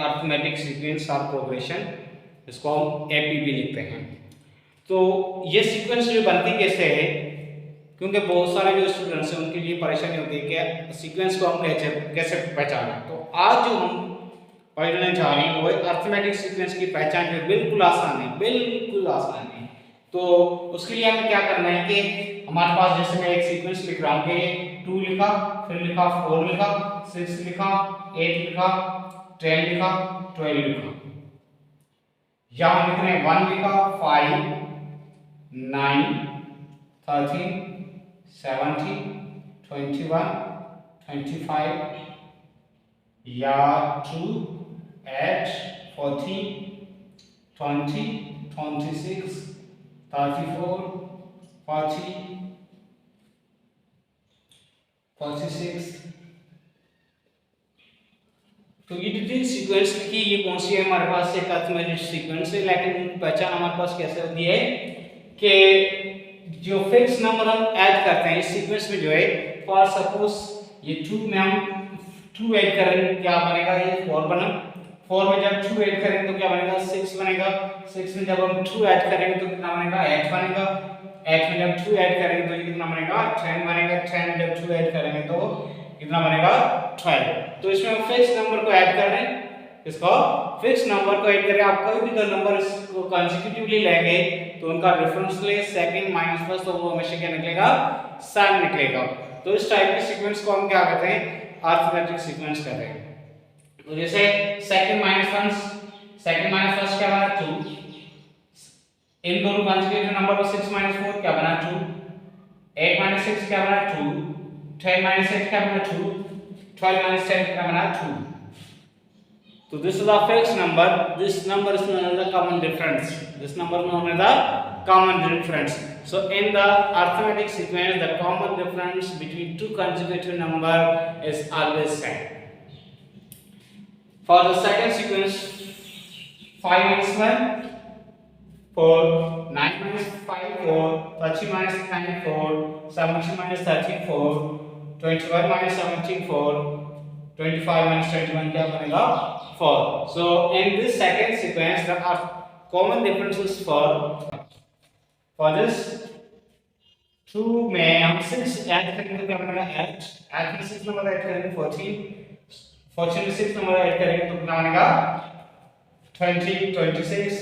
Arithmetic sequence और progression, इसको हम एपीपी लिखते हैं। तो ये सीक्वेंस जो बनती कैसे है, क्योंकि बहुत सारे जो स्टूडेंट्स हैं उनके लिए परेशानी होती है कि सीक्वेंस को हम कैसे पहचानें। तो आज जो हम पढ़ने जा रहे हैं वो अरिथमेटिक सीक्वेंस की पहचान जो बिल्कुल आसान है, बिल्कुल आसान है। तो उसके लिए हमें क्या करना है कि हमारे पास जैसे मैं एक सीक्वेंस लिख रहा हूँ कि 2 लिखा, फिर लिखा 4 लिखा, 6 लिखा, 8 लिखा, 10 लिखा, 12 लिखा, या हम लिख रहे हैं 1 लिखा, 5, 9, 13, 17, 21, 25, या 2, 8, 14, 20, 26, 34, 40, 46। तो ये जितनी सीक्वेंस लिखी ये कौन सी है हमारे पास एक अरिथमेटिक सीक्वेंस है, लेकिन पहचान हमारे पास कैसे होती है कि जो फिक्स नंबर हम ऐड करते हैं इस सीक्वेंस में जो है, फॉर सपोज ये 2 में हम 2 ऐड करेंगे क्या बनेगा, ये 4 बना, 4 में जब 2 ऐड करेंगे तो क्या बनेगा 6 बनेगा, 6 में जब हम 2 ऐड करेंगे तो कितना बनेगा 8 बनेगा, 8 में जब 2 ऐड करेंगे तो ये कितना बनेगा 10 बनेगा, 10 में जब 2 ऐड करेंगे तो कितना बनेगा 12। तो इसमें हम फिक्स नंबर को ऐड कर रहे हैं, इसको फिक्स नंबर को ऐड करें। आप कोई भी दो नंबर को कंसेक्यूटिवली लेंगे तो उनका डिफरेंस ले सेकंड माइनस फर्स्ट, तो वो हमेशा क्या निकलेगा 7 निकलेगा। तो इस टाइप के सीक्वेंस को हम क्या कहते हैं अरिथमेटिक सीक्वेंस कहते हैं। तो जैसे सेकंड माइनस फर्स्ट क्या बना 2, इन दोनों कंसेक्यूटिव नंबर को 6 माइनस 4 क्या बना 2, 8 माइनस 6 क्या बना 2, 10 माइनस 8 क्या बना 2, 12 माइनस 10 क्या बना 2। So this is a fixed number. This number is known as the common difference. This number is known as the common difference. So in the arithmetic sequence, the common difference between two consecutive number is always same. For the second sequence, 5 minus 1, 4, 9 minus 5, 4, 30 minus 9, 4, 17 minus 13, 4, 21 minus 17, 4, 25 minus 21 क्या बनेगा 4. So in this second sequence there are common differences for this 2 में हम 6 add करेंगे तो क्या बनेगा 8, 8 में 6 number add करेंगे 14, 14 में 6 नंबर ऐड करेंगे तो कितना बनेगा 20, 26।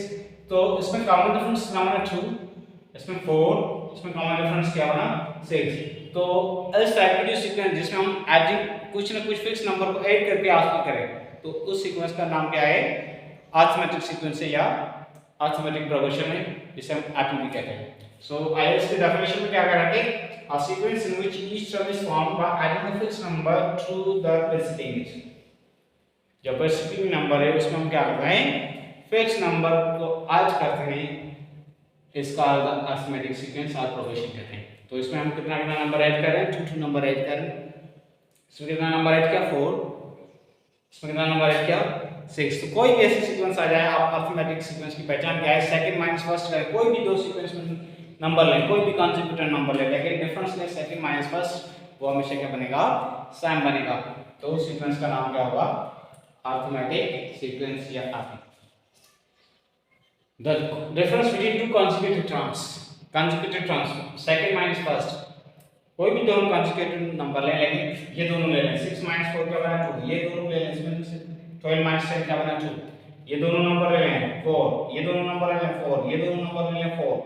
तो इसमें कॉमन डिफरेंस कितना बना 2, इसमें 4, इसमें कॉमन डिफरेंस क्या बना 6। तो इस टाइप की जो सीक्वेंस जिसमें हम एडिंग कुछ ना कुछ फिक्स नंबर को ऐड करके हासिल करें तो उस सीक्वेंस का नाम क्या है अरिथमेटिक सीक्वेंस है या अरिथमेटिक प्रोग्रेशन है, जिसे हम एपीपी कहते हैं। सो आइए इसकी डेफिनेशन में क्या कह रहा है कि a sequence in which each term is formed by adding a fixed number to the preceding। जो preceding नंबर है उसमें हम क्या करते हैं फिक्स नंबर को ऐड करते हैं, इसका अरिथमेटिक सीक्वेंस और प्रोग्रेशन कहते हैं। तो इसमें हम कितना कितना नंबर ऐड कर रहे हैं 2 नंबर ऐड कर रहे हैं, इसमें कितना नंबर ऐड किया 4, इसमें कितना नंबर ऐड किया 6। तो कोई भी ऐसी सीक्वेंस आ जाए आप अरिथमेटिक सीक्वेंस की पहचान क्या है सेकंड माइनस फर्स्ट करें, कोई भी दो सीक्वेंस में नंबर लें, कोई भी कंसेक्यूटिव नंबर लें, लेकिन डिफरेंस ले सेकंड माइनस फर्स्ट वो हमेशा क्या बनेगा सेम बनेगा। तो उस सीक्वेंस का नाम क्या होगा अरिथमेटिक सीक्वेंस या AP. The difference between two consecutive terms second minus first, कोई भी दोनों consecutive नंबर लें, लेकिन ये दोनों ले लें 6 minus 4 क्या बना 2, ये दोनों ले लें इसमें 12 minus 10 क्या बना 2, ये दोनों नंबर ले लें 4, ये दोनों नंबर ले लें 4, ये दोनों नंबर ले लें 4।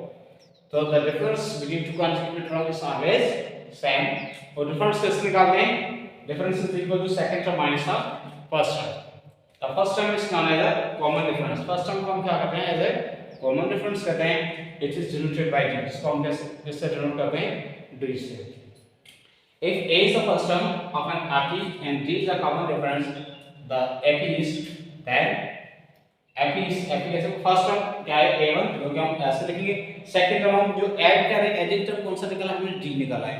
तो the difference between two consecutive terms is always same। और difference कैसे निकालते हैं, difference is equal to second term minus the first term। The first term is known as a common difference। first term को हम क्या कहते हैं as a common difference कहते हैं, it is denoted by d, इसको हम कैसे डिनोट करते हैं d से। If a is the first term of an AP and d is the common difference, the AP is then AP कैसे first term क्या है a1 जो कि हम ऐसे लिखेंगे, सेकंड टर्म हम जो ऐड कर रहे हैं एडिंग टर्म कौन सा निकाला हमने d निकाला है।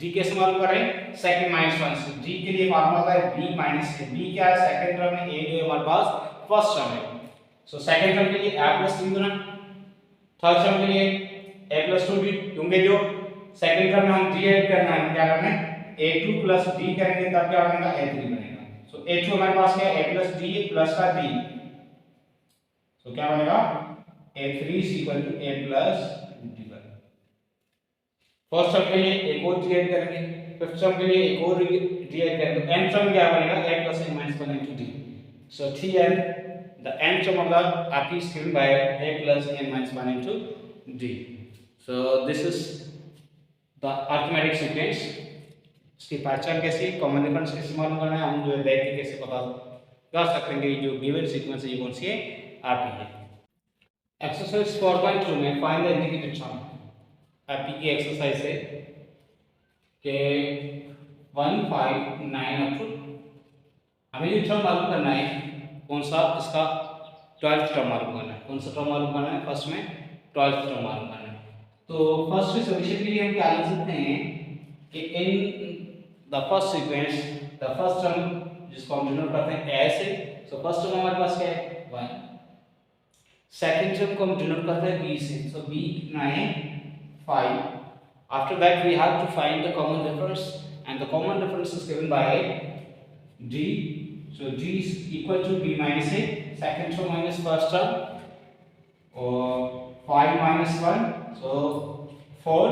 d कैसे मालूम कर रहे हैं सेकंड माइनस 1 से, d के लिए फार्मूला होता है b माइनस a। b क्या है सेकंड टर्म है, a जो हमारे पास फर्स्ट टर्म है। सो सेकंड टर्म के लिए a plus 3 Guna, third term के लिए a प्लस 2d, क्योंकि जो सेकंड टर्म में हम d ऐड करना है क्या करना है a2 प्लस d करेंगे तब क्या बनेगा a3 बनेगा। सो a2 हमारे पास क्या है a प्लस d प्लस का d, सो क्या बनेगा a3 is equal to a plus d1। First term के लिए एक और डिवाइड करेंगे, फिफ्थ टर्म के लिए एक और डिवाइड करेंगे, तो n टर्म क्या बनेगा a plus n minus 1 into d। So Tn the n term of the RP is given by a plus n minus 1 into d. So this is the arithmetic sequence। इसकी पहचान कैसे, common difference कैसे मालूम करना है, हम जो देख के कैसे पता कर सकते हैं कि जो गिवन सीक्वेंस है ये कौन सी है, आरपी है। एक्सरसाइज 4.2 में find the indicated term, RP की एक्सरसाइज है कि 1 5 9 अप टू, हमें ये टर्म मालूम करना है कौन सा, इसका 12th टर्म मालूम करना है। कौन सा टर्म मालूम करना है, फर्स्ट में 12th टर्म मालूम करना है। तो फर्स्ट में सॉल्यूशन के लिए हम क्या लिख सकते हैं कि in the first sequence the first term जिसको हम डिनोट करते हैं ए से, सो फर्स्ट टर्म हमारे पास क्या है 1, सेकंड टर्म को हम डिनोट करते हैं b से, सो b कितना है 5। After that we have to find the common difference and the common difference is given by d। So d is equal to b minus a, second term minus first term, or 5 minus 1, so 4,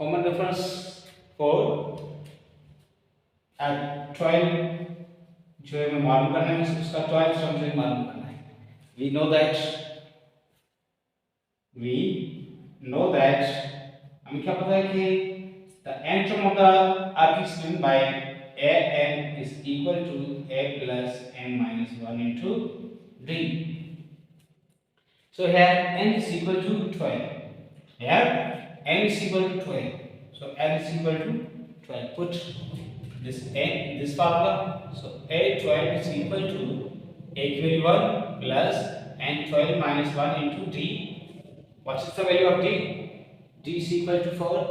common difference 4, and 12 जो हमें मालूम करना है उसका 12th term जो मालूम करना है। We know that हमें क्या पता है कि the n term of the RP is given by a n is equal to a plus n minus 1 into d. So here n is equal to 12. Here n is equal to 12. So n is equal to 12. Put this n in this formula. So a12 is equal to a21 plus n12 minus 1 into d. What is the value of d? D is equal to 4.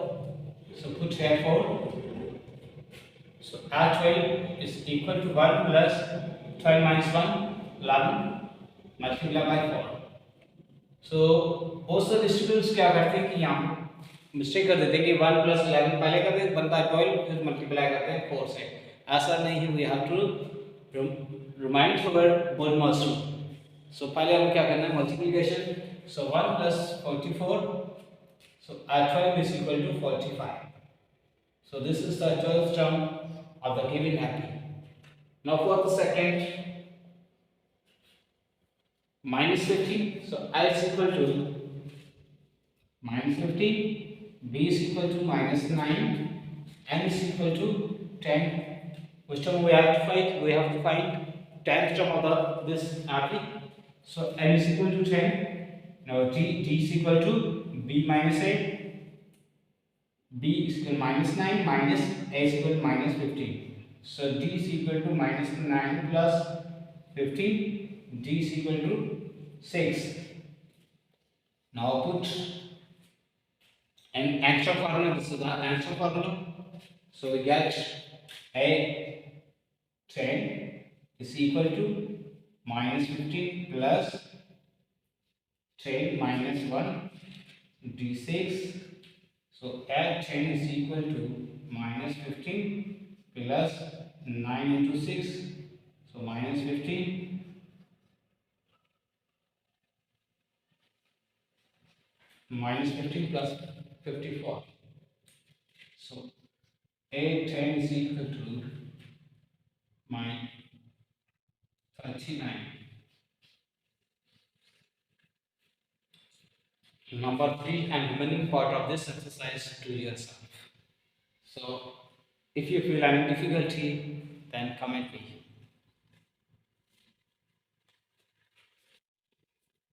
So put here 4. So R12 is equal to 1 plus 12 minus 1, 11, multiply by 4. So बहुत सारे students क्या करते हैं कि यहाँ mistake कर देते हैं कि 1 plus 11 पहले करते हैं, बनता है 12, फिर मल्टीप्लाई करते हैं 4 से। ऐसा नहीं है, we have to remind our board master. So पहले हम क्या करना है, multiplication. So 1 plus 44, so R12 is equal to 45. So this is the 12th term of the given RP. Now for the second, minus 50. So I is equal to minus 50, B is equal to minus 9, N is equal to 10. Which term we have to find? We have to find 10th term of this RP. So N is equal to 10. Now D is equal to B minus A. B is equal to minus 9 minus A is equal to minus 15. So D is equal to minus 9 plus 15. D is equal to 6. Now put an answer formula. This is the answer formula. So we get A10 is equal to minus 15 plus 10 minus 1 D6. So A10 is equal to minus 15 plus 9 into 6. So minus 15 minus 15 plus 54. So A10 is equal to minus 39. Number 3 and remaining part of this exercise to yourself. So if you feel any difficulty, then comment me.